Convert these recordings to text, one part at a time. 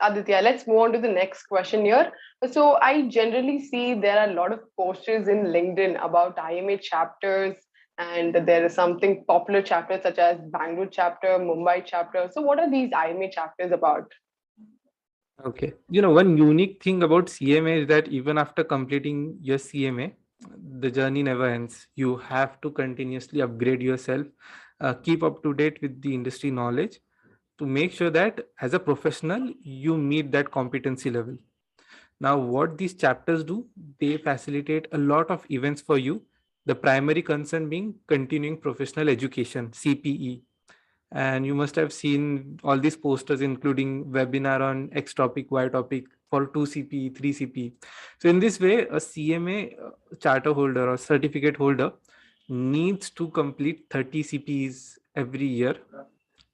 Aditya, let's move on to the next question here. So I generally see there are a lot of posters in LinkedIn about IMA chapters, and there is something popular chapters such as Bangalore chapter, Mumbai chapter. So what are these IMA chapters about? Okay. One unique thing about CMA is that even after completing your CMA, the journey never ends. You have to continuously upgrade yourself, keep up to date with the industry knowledge to make sure that as a professional, you meet that competency level. Now, what these chapters do, they facilitate a lot of events for you. The primary concern being continuing professional education, CPE. And you must have seen all these posters, including webinar on X topic, Y topic for 2 CPE, 3 CPE. So, in this way, a CMA charter holder or certificate holder needs to complete 30 CPEs every year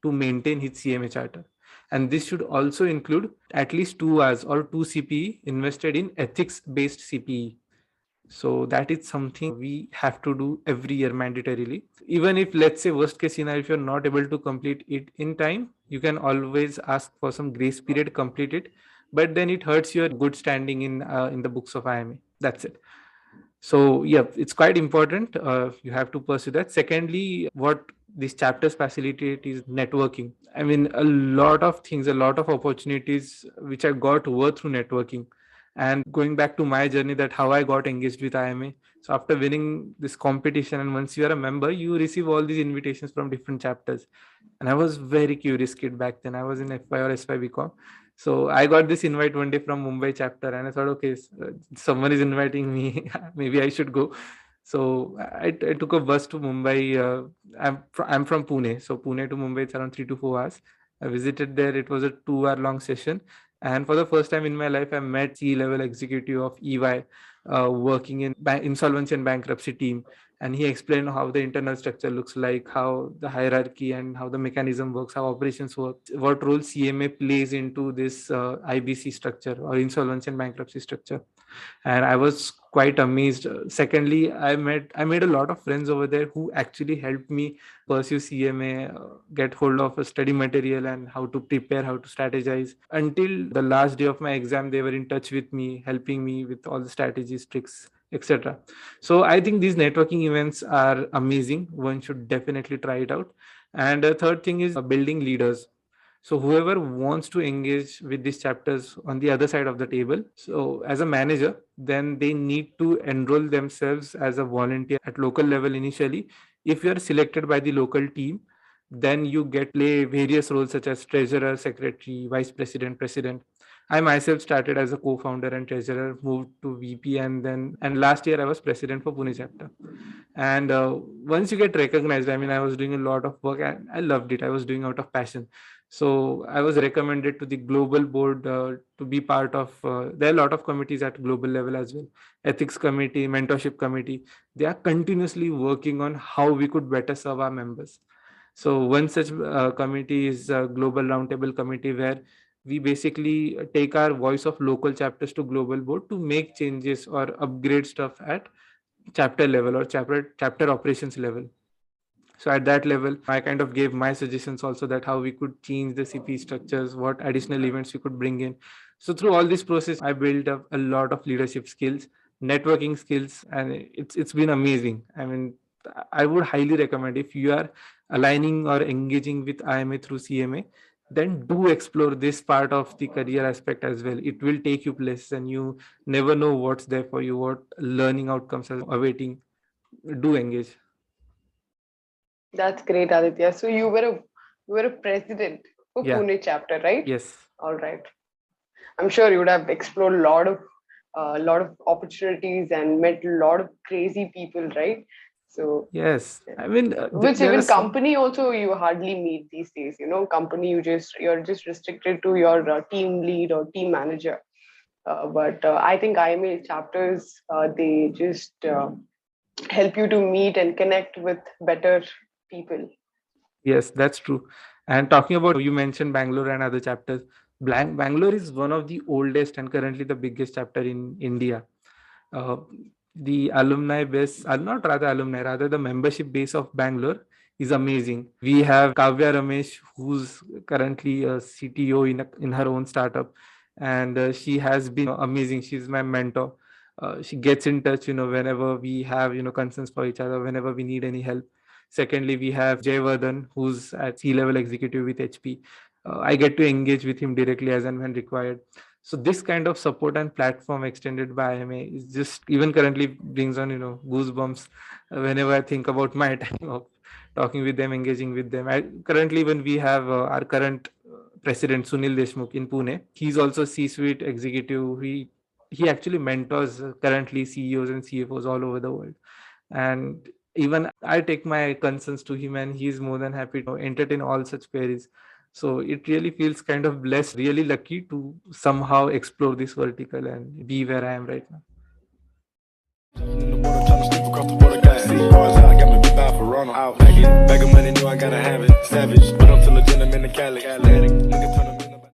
to maintain his CMA charter. And this should also include at least 2 hours or 2 CPE invested in ethics based CPE. So that is something we have to do every year mandatorily. Even if, let's say, worst case scenario, if you're not able to complete it in time, you can always ask for some grace period, complete it. But then it hurts your good standing in the books of IMA. That's it. So yeah, it's quite important. You have to pursue that. Secondly, what these chapters facilitate is networking. I mean, a lot of things, a lot of opportunities which I got were through networking. And going back to my journey, that how I got engaged with IMA. So after winning this competition, and once you are a member, you receive all these invitations from different chapters. And I was very curious kid back then. I was in FY or SY BCom. So I got this invite one day from Mumbai chapter, and I thought, okay, someone is inviting me, maybe I should go. So I took a bus to Mumbai. I'm from Pune, so Pune to Mumbai it's around 3 to 4 hours. I visited there. It was a 2 hour long session, and for the first time in my life, I met C-level executive of EY, working in insolvency and bankruptcy team, and he explained how the internal structure looks like, how the hierarchy and how the mechanism works, how operations work, what role CMA plays into this IBC structure or insolvency and bankruptcy structure. And I was quite amazed. Secondly, I made a lot of friends over there who actually helped me pursue CMA, get hold of a study material and how to prepare, how to strategize. Until the last day of my exam, they were in touch with me, helping me with all the strategies, tricks, etc. So I think these networking events are amazing. One should definitely try it out. And the third thing is building leaders. So whoever wants to engage with these chapters on the other side of the table, so as a manager, then they need to enroll themselves as a volunteer at local level initially. If you are selected by the local team, then you get play various roles such as treasurer, secretary, vice president, president. I myself started as a co-founder and treasurer, moved to VP, and last year I was president for Pune chapter. And once you get recognized, I mean, I was doing a lot of work and I loved it. I was doing out of passion. So I was recommended to the global board to be part of. There are a lot of committees at global level as well. Ethics committee, mentorship committee. They are continuously working on how we could better serve our members. So one such committee is a global roundtable committee where we basically take our voice of local chapters to global board to make changes or upgrade stuff at chapter level or chapter operations level. So at that level, I kind of gave my suggestions also, that how we could change the CP structures, what additional events we could bring in. So through all this process, I built up a lot of leadership skills, networking skills, and it's been amazing. I mean, I would highly recommend, if you are aligning or engaging with IMA through CMA, then do explore this part of the career aspect as well. It will take you places, and you never know what's there for you, what learning outcomes are awaiting. Do engage. That's great, Aditya. So you were a president for Yeah. Pune chapter, right? Yes. All right. I'm sure you would have explored a lot of opportunities and met a lot of crazy people, right? So, Yes, I mean, which there are even some. company also you hardly meet these days. Company you're just restricted to your team lead or team manager. But I think IMA chapters they just help you to meet and connect with better people. Yes, that's true. And talking about, you mentioned Bangalore and other chapters. Bangalore is one of the oldest and currently the biggest chapter in India. Uh, the alumni base, not rather alumni, rather the membership base of Bangalore is amazing. We have Kavya Ramesh, who's currently a CTO in her own startup, and she has been amazing. She's my mentor. She gets in touch, whenever we have, concerns for each other, whenever we need any help. Secondly, we have Jay Vardhan, who's at C-level executive with HP. I get to engage with him directly as and when required. So this kind of support and platform extended by IMA is just even currently brings on, goosebumps whenever I think about my time of talking with them, engaging with them. Currently, when we have our current president Sunil Deshmukh in Pune, he's also C-suite executive. He actually mentors currently CEOs and CFOs all over the world, and even I take my concerns to him, and he's more than happy to entertain all such queries. So it really feels kind of blessed, really lucky to somehow explore this vertical and be where I am right now. Trying to slip across the border, got see cars out, got me big out for Ronald. Out, bag of money, knew I gotta have it. Savage, but I'm still a gentleman in Cali.